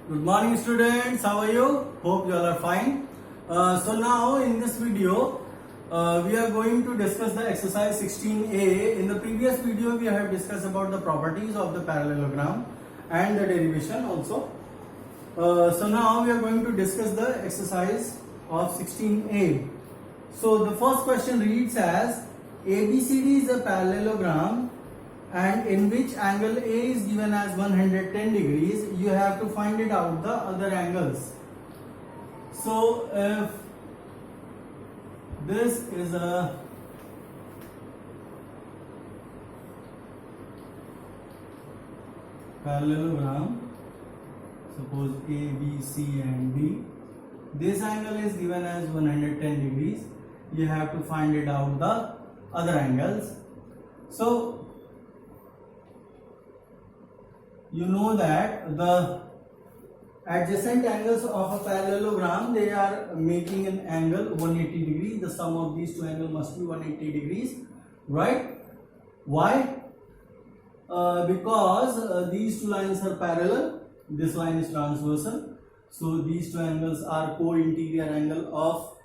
Good morning students, how are you? Hope you all are fine. So now in this video, we are going to discuss the exercise 16a. In the previous video, we have discussed about the properties of the parallelogram and the derivation also. So now we are going to discuss the exercise of 16a. So the first question reads as ABCD is a parallelogram and in which angle A is given as 110 degrees, you have to find it out the other angles. So if this is a parallelogram, suppose A, B, C and D, this angle is given as 110 degrees, you have to find it out the other angles. So you know that the adjacent angles of a parallelogram, they are making an angle 180 degrees. The sum of these two angles must be 180 degrees, right? Why? Because these two lines are parallel, this line is transversal, so these two angles are co-interior angle of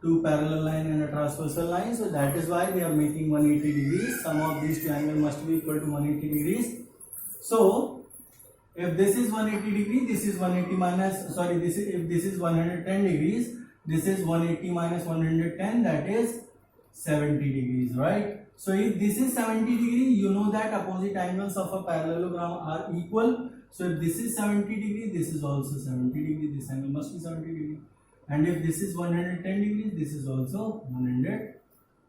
two parallel line and a transversal line, so that is why they are making 180 degrees. Sum of these two angles must be equal to 180 degrees. So if this is 180 degrees, this is 180 minus, sorry, this is, if this is 110 degrees, this is 180 minus 110, that is 70 degrees, right? So if this is 70 degrees, you know that opposite angles of a parallelogram are equal. So if this is 70 degrees, this is also 70 degrees, this angle must be 70 degrees. And if this is 110 degrees, this is also 110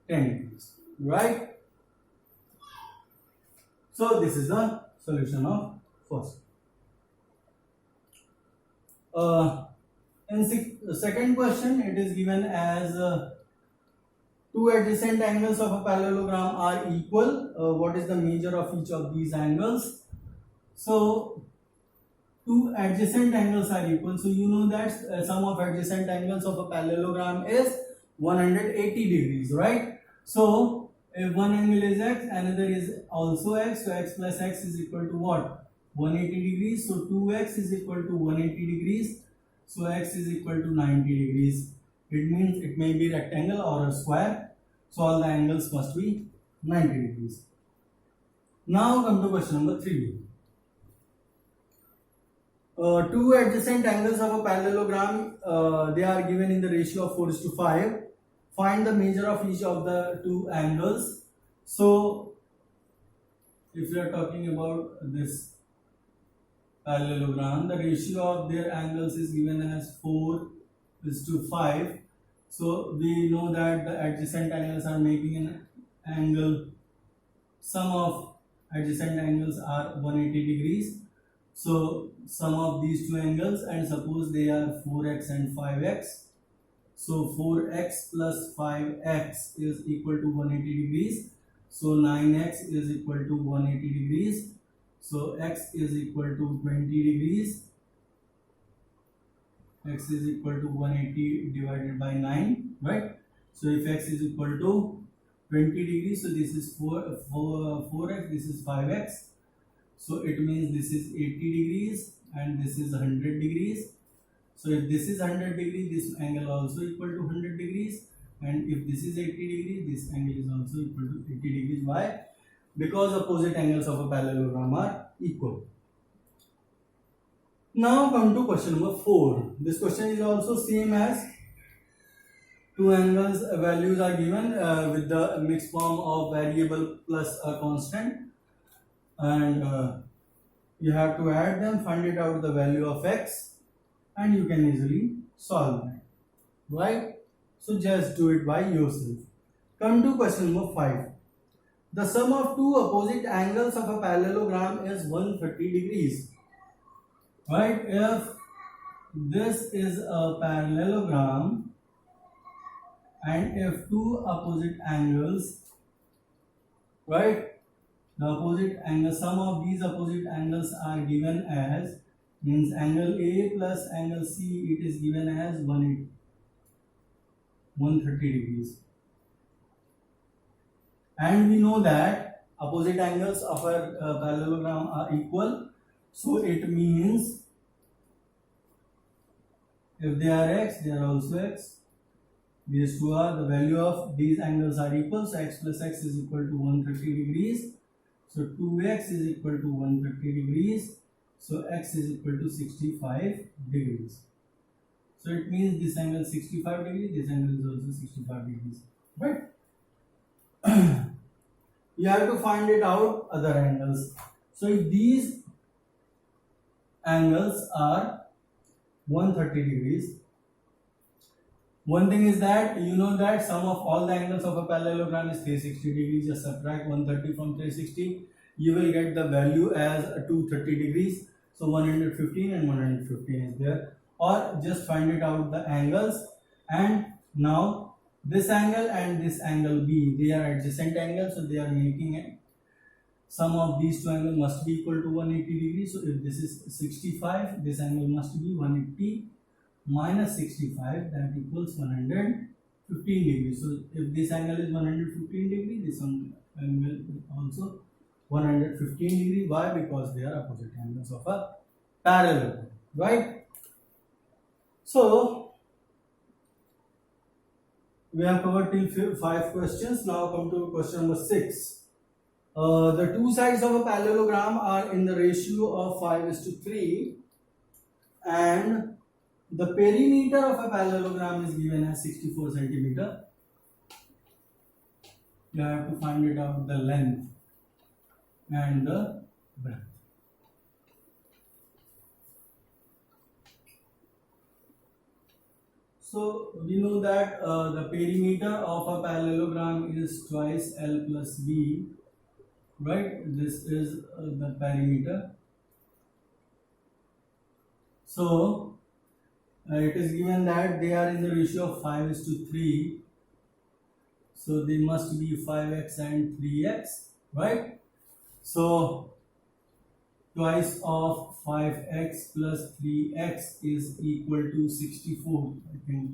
degrees, right? So this is the solution of first. In second question, it is given as two adjacent angles of a parallelogram are equal. What is the measure of each of these angles? So two adjacent angles are equal. So you know that sum of adjacent angles of a parallelogram is 180 degrees, right? So if one angle is x, another is also x, so x plus x is equal to what? 180 degrees. So 2x is equal to 180 degrees. So x is equal to 90 degrees. It means it may be rectangle or a square. So all the angles must be 90 degrees. Now come to question number 3. Two adjacent angles of a parallelogram, they are given in the ratio of 4:5. Find the measure of each of the two angles. So if we are talking about this parallelogram, the ratio of their angles is given as 4:5. So we know that the adjacent angles are making an angle, sum of adjacent angles are 180 degrees. So sum of these two angles, and suppose they are 4x and 5x. So 4x plus 5x is equal to 180 degrees. So 9x is equal to 180 degrees. So x is equal to 20 degrees. X is equal to 180 divided by 9, right? So if x is equal to 20 degrees, so this is 4x, this is 5x. So it means this is 80 degrees and this is 100 degrees. So if this is 100 degrees, this angle also equal to 100 degrees. And if this is 80 degrees, this angle is also equal to 80 degrees. Why? Because opposite angles of a parallelogram are equal. Now come to question number 4. This question is also same as two angles values are given with the mixed form of variable plus a constant. And you have to add them, find it out the value of x, and you can easily solve that, right? So just do it by yourself. Come to question number 5. The sum of two opposite angles of a parallelogram is 130 degrees, right? If this is a parallelogram and if two opposite angles, right, the opposite angle, sum of these opposite angles are given as, means angle A plus angle C, it is given as 130 degrees. And we know that opposite angles of a parallelogram are equal. So it means if they are x, they are also x. These two are, the value of these angles are equal. So x plus x is equal to 130 degrees. So 2x is equal to 130 degrees. So x is equal to 65 degrees. So it means this angle is 65 degrees, this angle is also 65 degrees. Right? You have to find it out other angles. So if these angles are 130 degrees, one thing is that you know that sum of all the angles of a parallelogram is 360 degrees. Just subtract 130 from 360, you will get the value as 230 degrees. So 115 and 115 is there. Or just find it out the angles, and now this angle and this angle B, they are adjacent angles, so they are making it. Sum of these two angles must be equal to 180 degrees. So if this is 65, this angle must be 180 minus 65, that equals 115 degrees. So if this angle is 115 degrees, this angle is also 115 degrees. Why? Because they are opposite angles of a parallelogram, right? So we have covered till 5 questions. Now come to question number 6. The two sides of a parallelogram are in the ratio of 5:3, and the perimeter of a parallelogram is given as 64 centimeter. You have to find it out the length and the breadth. So we know that the perimeter of a parallelogram is twice L plus B, right? This is the perimeter. So it is given that they are in the ratio of 5:3. So they must be 5x and 3x, right? So twice of 5x plus 3x is equal to 64. I think,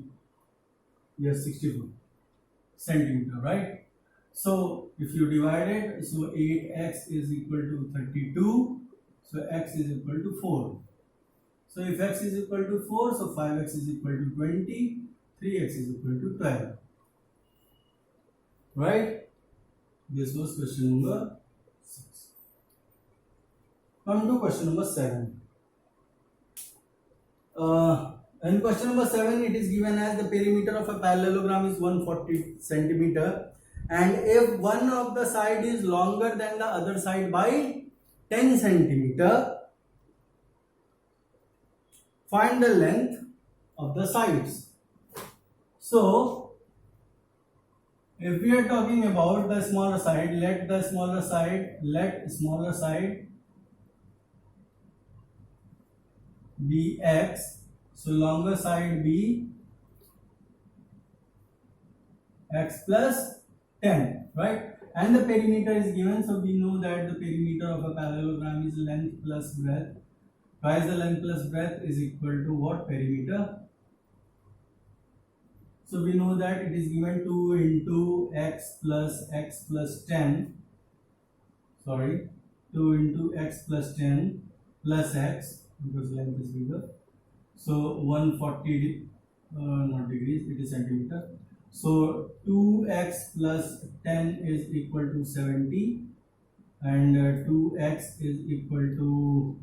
yes, 64 centimeter, right? So if you divide it, so 8x is equal to 32. So x is equal to 4. So if x is equal to 4, so 5x is equal to 20, 3x is equal to 12. Right? This was question number 6. Come to question number 7. In question number 7, it is given as the perimeter of a parallelogram is 140 centimeter, and if one of the side is longer than the other side by 10 centimeter, find the length of the sides. So if we are talking about the smaller side, let smaller side be x, so longer side be x plus 10, right? And the perimeter is given, so we know that the perimeter of a parallelogram is length plus breadth. Twice the length plus breadth is equal to what? Perimeter. So we know that it is given 2 into x plus 10. Sorry, 2 into x plus 10 plus x, because length is bigger. So 140 not degrees, it is centimeter. So 2x plus 10 is equal to 70, and 2x is equal to,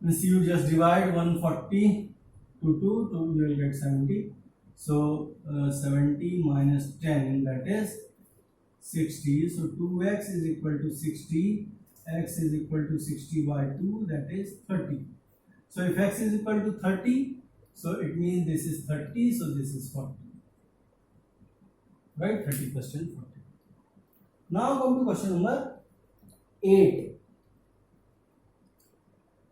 you just divide 140 to 2, so you will get 70. So 70 minus 10, that is 60. So 2x is equal to 60, x is equal to 60 by 2, that is 30. So if x is equal to 30, so it means this is 30, so this is 40. Right? 30 plus 10, 40. Now come to question number 8.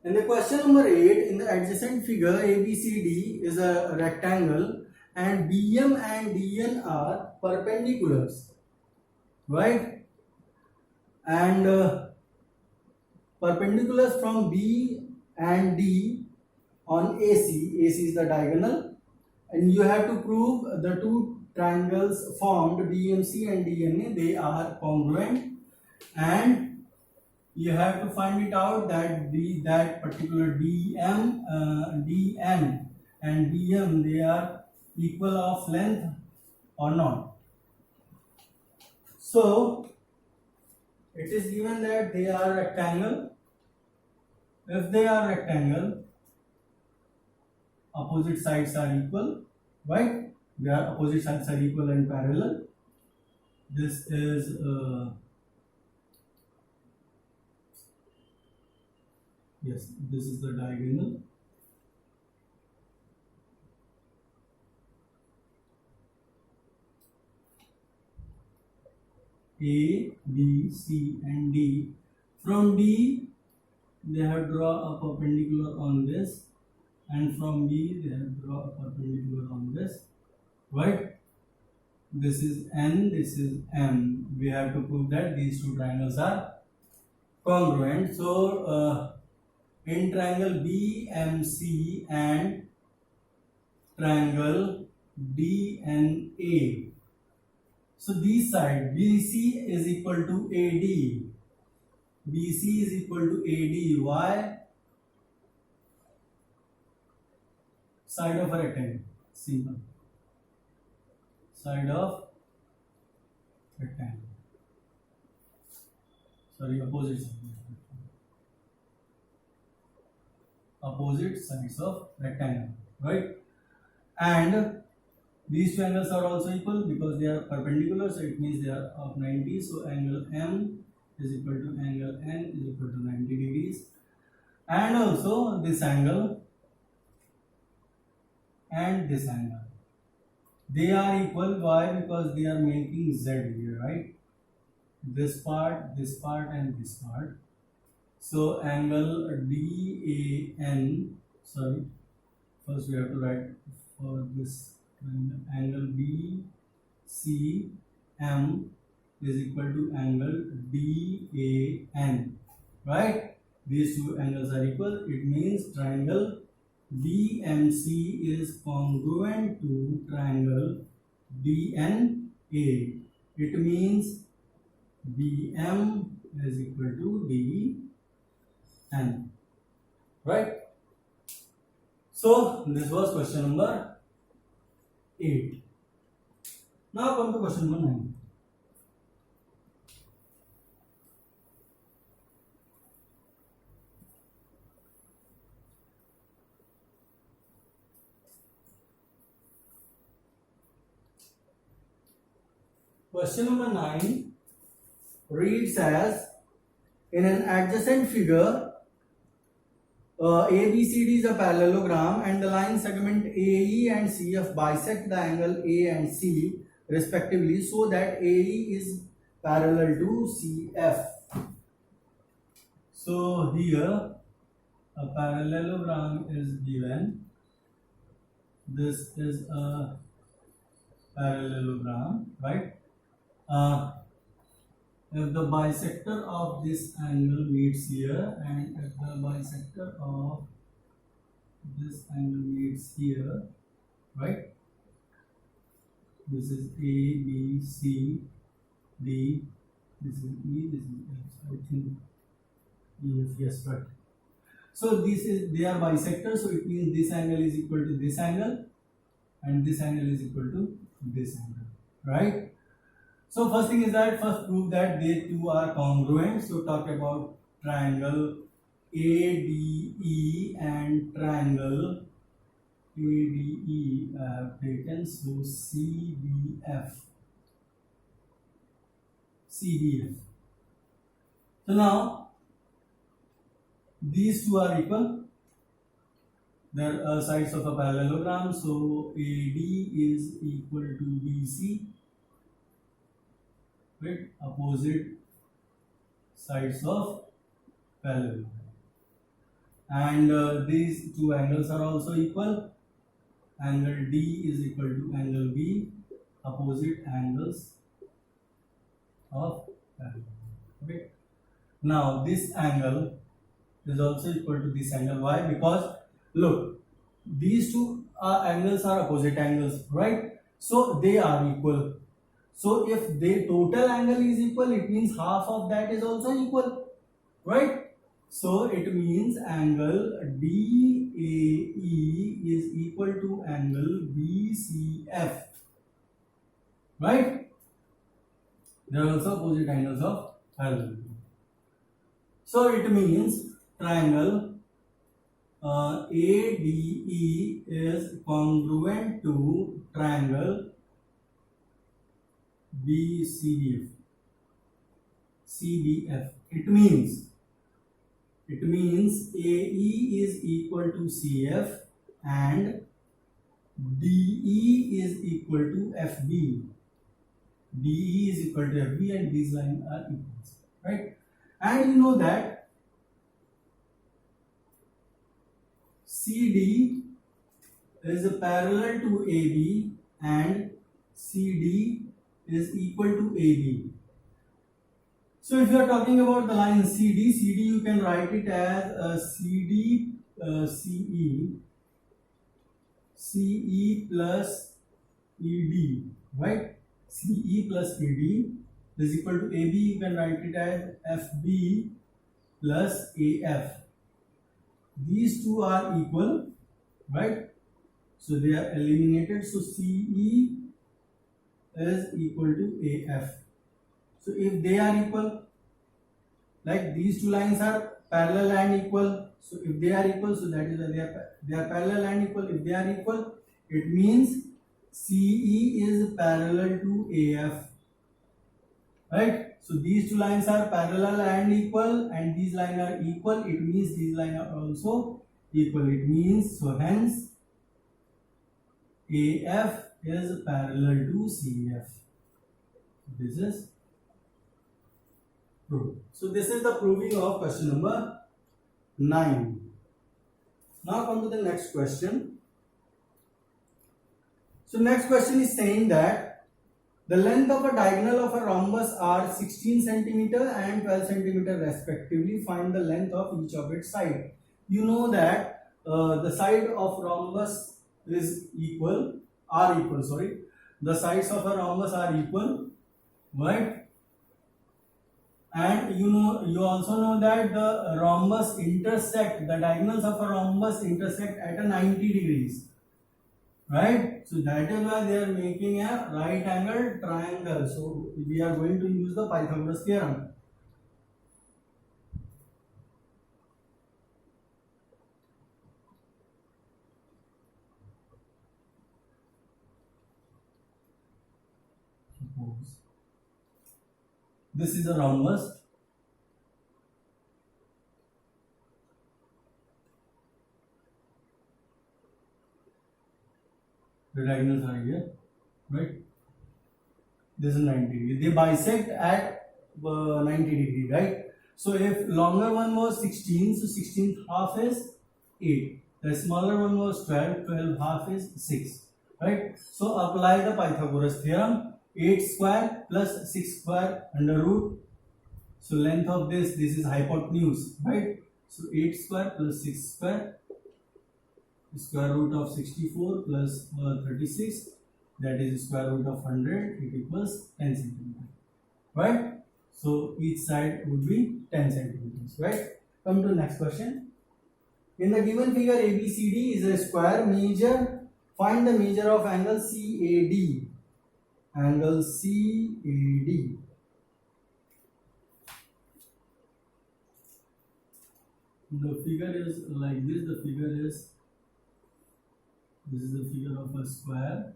In the question number 8, in the adjacent figure, ABCD is a rectangle and BM and DN are perpendiculars, right? And perpendiculars from B and D on AC. AC is the diagonal, and you have to prove the two triangles formed BMC and DNA, they are congruent, and you have to find it out that that particular dn and dm, they are equal of length or not. So it is given that they are rectangle. If they are rectangle, opposite sides are equal, right? Their opposite sides are equal and parallel. This is yes, this is the diagonal. A, B, C and D. From D, they have draw a perpendicular on this, and from B, they have draw a perpendicular on this, right? This is N, this is M. We have to prove that these two triangles are congruent. So, in triangle BMC and triangle DNA, so this side BC is equal to AD. BC is equal to AD. Why? Side of a rectangle. Simple. Side of rectangle. Sorry, opposite side. Opposite sides of rectangle, right? And these two angles are also equal because they are perpendicular, so it means they are of 90. So angle M is equal to angle N is equal to 90 degrees. And also this angle and this angle, they are equal. Why? Because they are making Z here, right? This part and this part. So angle DAN, sorry, first we have to write for this angle BCM is equal to angle DAN, right? These two angles are equal. It means triangle BMC is congruent to triangle DNA. It means BM is equal to DN, right? So this was question number 8. Now come to question number 9. Question number 9 reads as, in an adjacent figure, ABCD is a parallelogram and the line segment AE and CF bisect the angle A and C respectively, so that AE is parallel to CF. So here a parallelogram is given. This is a parallelogram, right? If the bisector of this angle meets here and if the bisector of this angle meets here, right? This is A, B, C, D, this is E, this is F. I think yes, right. So this is, they are bisectors, so it means this angle is equal to this angle and this angle is equal to this angle, right? So first thing is that first prove that they two are congruent. So talk about triangle ADE and triangle ADE I have taken. So CBF. So now these two are equal. They are sides of a parallelogram. So AD is equal to BC. With opposite sides of parallelogram, and these two angles are also equal. Angle D is equal to angle B, opposite angles of parallelogram. Okay. Now this angle is also equal to this angle. Why? Because look, these two angles are opposite angles, right? So they are equal. So if the total angle is equal, it means half of that is also equal. right? So it means angle DAE is equal to angle BCF, right? They are also opposite angles of parallelogram. So it means triangle ADE is congruent to triangle BCDF. CDF. It means AE is equal to CF and DE is equal to FB. DE is equal to FB and these lines are equal, right? And you know that CD is parallel to AB and CD is equal to AB. So if you are talking about the line CD you can write it as CD CE plus ED, right? CE plus ED is equal to AB. You can write it as FB plus AF. These two are equal, right? So they are eliminated. So CE is equal to AF. So if they are equal, like these two lines are parallel and equal. So if they are equal, so that is why they are parallel and equal. If they are equal, it means CE is parallel to AF, right? So these two lines are parallel and equal, and these lines are equal. It means these lines are also equal. It means, so hence AF is parallel to CF. This is proved. So this is the proving of question number 9. Now come to the next question. So next question is saying that the length of a diagonal of a rhombus are 16 centimeter and 12 centimeter respectively. Find the length of each of its side. You know that the side of rhombus is equal. The sides of a rhombus are equal, right? And you also know that the rhombus intersect, the diagonals of a rhombus intersect at a 90 degrees, right? So that is why they are making a right angle triangle. So we are going to use the Pythagoras theorem. Suppose this is a rhombus. The diagonals are here, right? This is 90 degree. They bisect at 90 degree, right? So if longer one was 16, so 16th half is 8. The smaller one was 12, 12 half is 6, right? So apply the Pythagoras theorem. 8 square plus 6 square under root. So length of this is hypotenuse, right? So 8 square plus 6 square, square root of 64 plus 36, that is square root of 100, it equals 10 centimeters, right? So each side would be 10 centimeters, right? Come to next question. In the given figure, ABCD is a square. Find the measure of angle CAD. Angle CAD. The figure is like this. This is the figure of a square.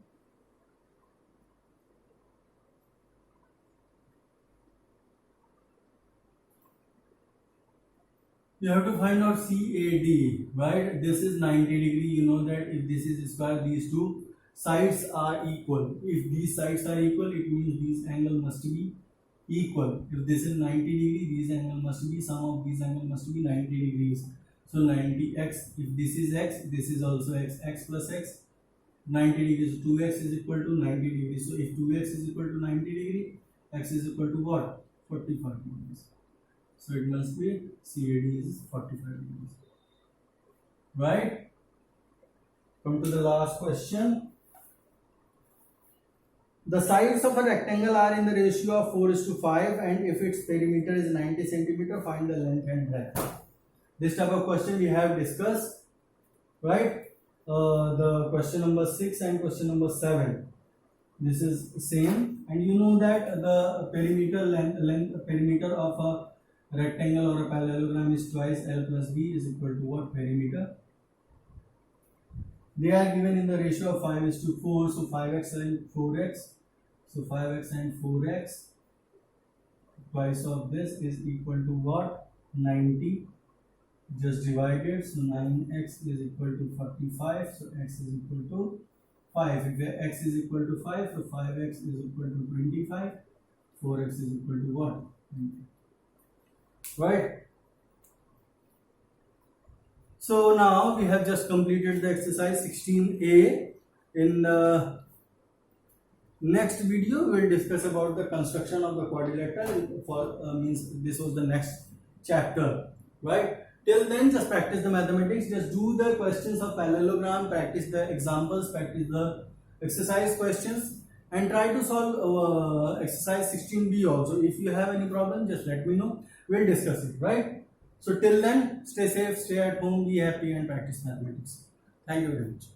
You have to find out CAD, right? This is 90 degree. You know that if this is square, these two sides are equal. If these sides are equal, it means this angle must be equal. If this is 90 degree, this angle must be, sum of these angle must be 90 degrees. So 90x, if this is x, this is also x, x plus x, 90 degrees, 2x is equal to 90 degrees. So if 2x is equal to 90 degree, x is equal to what? 45 degrees. So it must be CAD is 45 degrees, right? Come to the last question. The sides of a rectangle are in the ratio of 4:5, and if its perimeter is 90 centimeter, find the length and breadth. This type of question we have discussed, right? The question number 6 and question number 7. This is same, and you know that the perimeter of a rectangle or a parallelogram is twice L plus B is equal to what? Perimeter. They are given in the ratio of 5:4, so 5x and 4x. So 5x and 4x twice of this is equal to what? 90. Just divide it. So 9x is equal to 45. So x is equal to 5. If x is equal to 5, so 5x is equal to 25. 4x is equal to what? 20. Right? So now we have just completed the exercise 16a. In the next video, we will discuss about the construction of the quadrilateral. For means this was the next chapter, right? Till then, just practice the mathematics. Just do the questions of parallelogram, practice the examples, practice the exercise questions, and try to solve exercise 16b also. If you have any problem, just let me know. We'll discuss it, right? So till then, stay safe, stay at home, be happy, and practice mathematics. Thank you very much.